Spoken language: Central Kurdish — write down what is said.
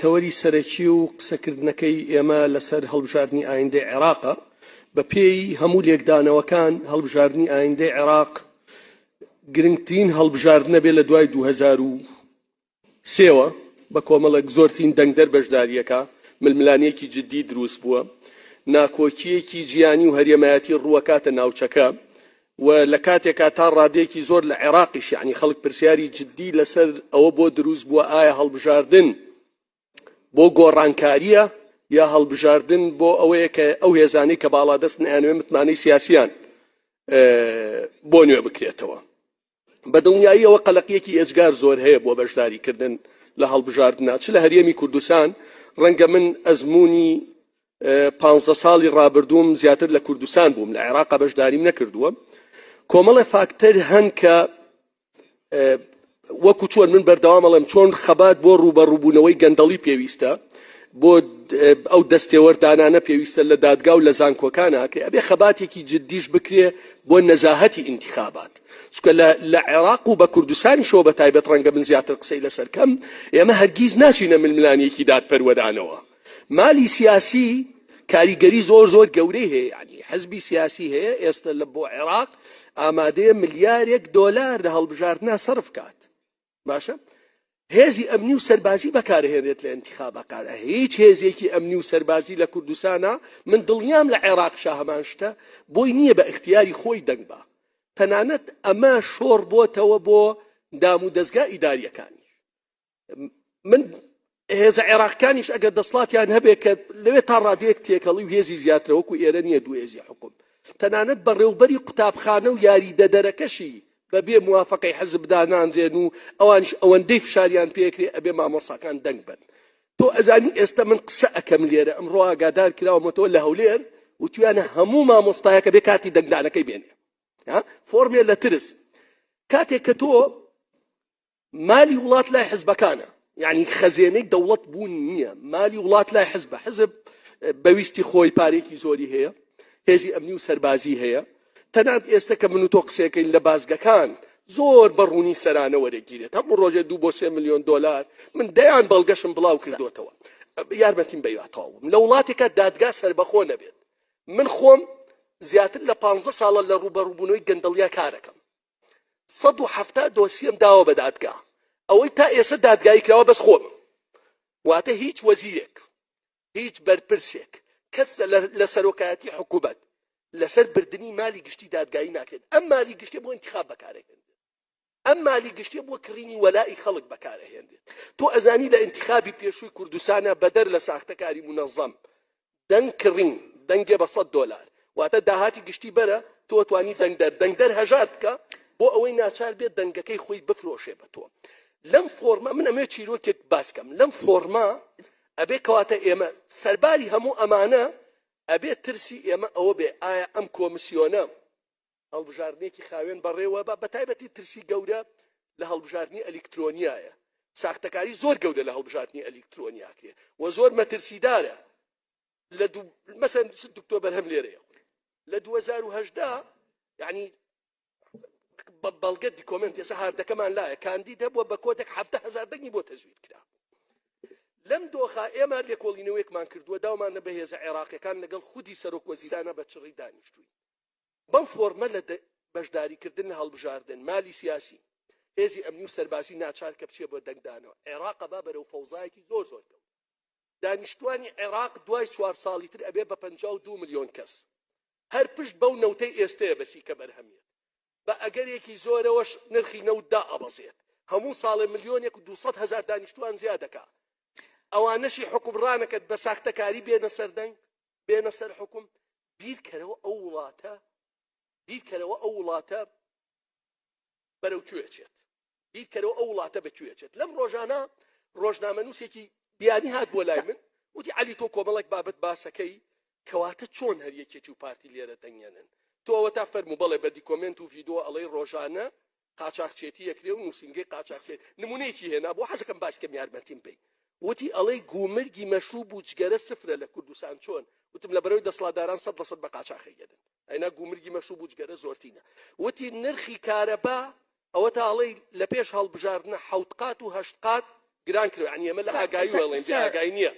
تەوەری سەرەکی و قسەکردنەکەی ئێمە لەسەر هەڵبژاردننی ئایندەی عێراقە بە پێی هەموو لێکدانەوەکان هەڵبژاردننی ئایندەی عێراق گرنگترین هەڵبژاردنە بێ لە دوای 2003ەوە بە کۆمەڵێک زۆرترین دەنگدەر بەشداریەکە ململانەیەکی جددی دروست بووە ناکۆکیەکی جیانی و هەرێمایەتی ڕووەکاتە ناوچەکە و لە کاتێکا تا ڕادەیەکی زۆر لە عێراقیش یعنی خەڵک پرسیاری جددی لەسەر ئەوە بۆ دروست بووە ئایا هەڵبژاردن بۆ گۆڕانکاریە یا هەڵبژاردن بۆ ئەوەیە کە ئەو هێزانەی کە باڵادەستن ئەیانوێ متمانەی سیاسیان بۆ نوێ بکرێتەوە. بە دڵنیاییەوە قەلەقیەکی ئێجگار زۆر هەیە بۆ بەشداریکردن لە هەڵبژاردنە چ لە هەرێمی کوردستان ڕەنگە من ئەزمموی 15 ساڵی ڕابردووم زیاتر لە کوردستان بووم لە عێراقا بەشداریم نەکردووە کۆمەڵێ فاکتەر هەن کە وەکو چۆن من بەردەوامەڵێم چۆن خەبات بۆ ڕوبەڕووبوونەوەی گەندەڵی پێویستە بۆ ئەو دەستێوەردانانە پێویستە لە دادگا و لە زانکۆکان هاکرێ ئەبێ خەباتێکی جددیش بکرێ بۆ نەزاهەتی ئینتیخابات چونکە لە عێراق و بە کوردستانیشەوە بە تایبەت ڕەنگە من زیاتر قسەی لەسەر کەم ئێمە هەرگیز ناچینە ململانیەکی دادپەروەرانەوە مالی سیاسی کاریگەری زۆر گەورەی هەیە یعنی حزبی سیاسی هەیە ئێستا لە بۆ عێراق ئامادەیە ملیارێک دۆلار لە هەڵبژاردنە سەرف کات باشە هێزی ئەمنی و سەربازی بەکارهێنێت لە ئینتیخابەکانە هیچ هێزێکی ئەمنی و سەربازی لە کوردستانە من دڵنیام لە عێراقشا هەمان شتە بۆی نییە بە اختیاری خۆی دەنگ بە تەنانەت ئەمە شۆڕ بۆتەوە بۆ دام و دەستگا ئیداریەکانی من هێزە عێراقیانیش ئەگەر دەسڵاتیان هەبێت کە لەوێ تا ڕادەیەک تێکەڵی و هێزی زیاترەوەکو ئێرە نییە دوو هێزی حکوم تەنانەت بەڕێوبەری قوتابخانە و یاریدەدەرەکەشی بەبێ موافقەی حزب دانانرێن و ئەوانش ئەوەندەی فشاریان پێکرێ ئەبێ مامۆساکان دەنگ بن تۆ ئەزانی ئێستا من قسە ئەەکەم لێرە ئەمڕۆ ئاگادار کراوەمەتەوە لە هەولێر و توانە هەموو مامۆستایەکە بێ کاتی دەنگدانەکەی بێنێ فۆرمێ لە ترس کاتێک کە تۆ مالی وڵات لای حزبەکانە یعنی خەزێنەی دەوڵەت بوون نییە مالی وڵات لای حزب بەویستی خۆی پارێکی زۆری هەیە هێزی ئەمنی و سەربازی هەیە تەنانەت ئێستا کە من و تۆ قسەکەین لە بازگەکان زۆر بەڕوونی سەرانە وەرەگیرێت هەموو ڕۆژێ 2 بۆ 3 ملیۆن دۆلار من دەیان بەڵگەشم بڵاو کردوتەوە یارمەتیم بەیواتەوە لە وڵاتێکە دادگا سەربەخۆ نەبێت من خۆم زیاتر لە 15 ساڵە لە ڕوبەڕووبوونەوەی گەندەڵیا کارەکەم 170 دۆسیەم داوە بە دادگا ئەوەی تا ئێستا دادگایی کراوە بەس خۆم واتە هیچ وەزیرێک هیچ بەرپرسێک کەس لە سەرۆکایەتی حکوومەت لەسەر بردننی مالی گشتی دادگایی ناکرێت ئەم مالی گشتێ بۆ انتخاب بەکارهێنرێت ئەم مالی گشتێ بۆ کڕینی وەلای خەڵک بەکارهێنرێت تۆ ئەزانی لە انتخابی پێشووی کوردستانە بەدەر لە ساختەکاری منەظەم دەنگ کڕین دەنگێ بە $100 واتە داهاتی گشتی بەرە تۆ توانی دەنگدەر هەژار بکە بۆ ئەوەی ناچار بێت دەنگەکەی خۆی بفرۆشێ بە تۆ لەم فۆرما من ئەمێ چیرۆکێک باسکەم لەم فۆرما ئەبێ کەواتە ئێمە سەرباری هەموو ئەمانە ئەبێ ترسی ئێمە ئەوە بێ ئایا ئەم کۆمسیۆنە هەڵبژاردنێکی خاوێن بەڕێوە بە تایبەتی ترسی گەورە لە هەڵبژاردننی ئەلیکترۆنیایە ساختەکاری زۆر گەورە لە هەڵبژاردننی ئەلیکترۆنیاکرێ و زۆر مەترسیدارە مەسەن دکتۆبەر هەم لێرەیە لە 2018 یعنی بەڵگە دیکۆمنت ئێستا هاردەکەمان لایە کاندیدە بووە بە کۆدێک 7,000 دەنگی بۆ تەزوید کرا لەم دۆخە ئێمە لێکۆڵینەوەیەکمان کردووە داومانە بە هێزە عێراقیەکان لەگەڵ خودی سەرۆک وەزیرانە بە چڕی دانیشتووی بەم فۆرمە لە بەشداریکردن هەڵبژاردن مالی سیاسی هێزی ئەمنی و سەربازی ناچار کە بچێ بۆ دەنگدانەوە عێراقە با بەرەو فەوزایەکی زۆر کەوت دانیشتوانی عێراق دوای 4 ساڵی تر ئەبێ بە 52 ملیۆن کەس هەر پشت بەو نەوتەی ئێستەیە بەسی کە بەرهەمیێت بە ئەگەرێکی زۆرەوەش نرخی نەوت دائەبەزێت هەموو ساڵێ ملیۆنێک و 200,000 دانیشتوان زیادەکە ئەوانەشی حکومڕانەکەت بە ساختەکاری بێنە سەر دەنگ بێنە سەر حکوم بیرکەرەوە ئەو وڵاتە بەرەو کوێچێت بیرکەرەوە ئەو وڵاتە بەکوێچێت لەم ڕۆژانە ڕۆژنامەنووسێکی بیانی هات بۆ لای من وتی عەلی تۆ کۆمەڵێک بابەت باسەکەی کەواتە چۆن هەر یەکێکی و پارتی لێرە دەنگێنن تۆ ئەوە تا فەرموو بەڵێ بە دیکۆمنت و ڤیدۆ ئەڵەی ڕۆژانە قاچاقچێتی یەکرێ و نووسنگەی قاچاقچێت نمونەیەکی هێنا بۆ حەزەکەم باسکەم یارمەتیم پێی وتی ئەڵەی گومرگی مەشروب و جگەرە سفرە لە کوردستان چۆن وتم لە بەرەوەی دەسەڵاتداران 100% بە قاچاقیەدن ئەینا گومرگی مەشروب و جگەرە زۆرتینە وتی نرخی کارەبا ئەوە تا ئەڵەی لە پێش هەڵبژاردنە 7 قات و 8 قات گران کرد عنی ئەمە لە ئاگایی وەڵێن بێ ئاگایی نییە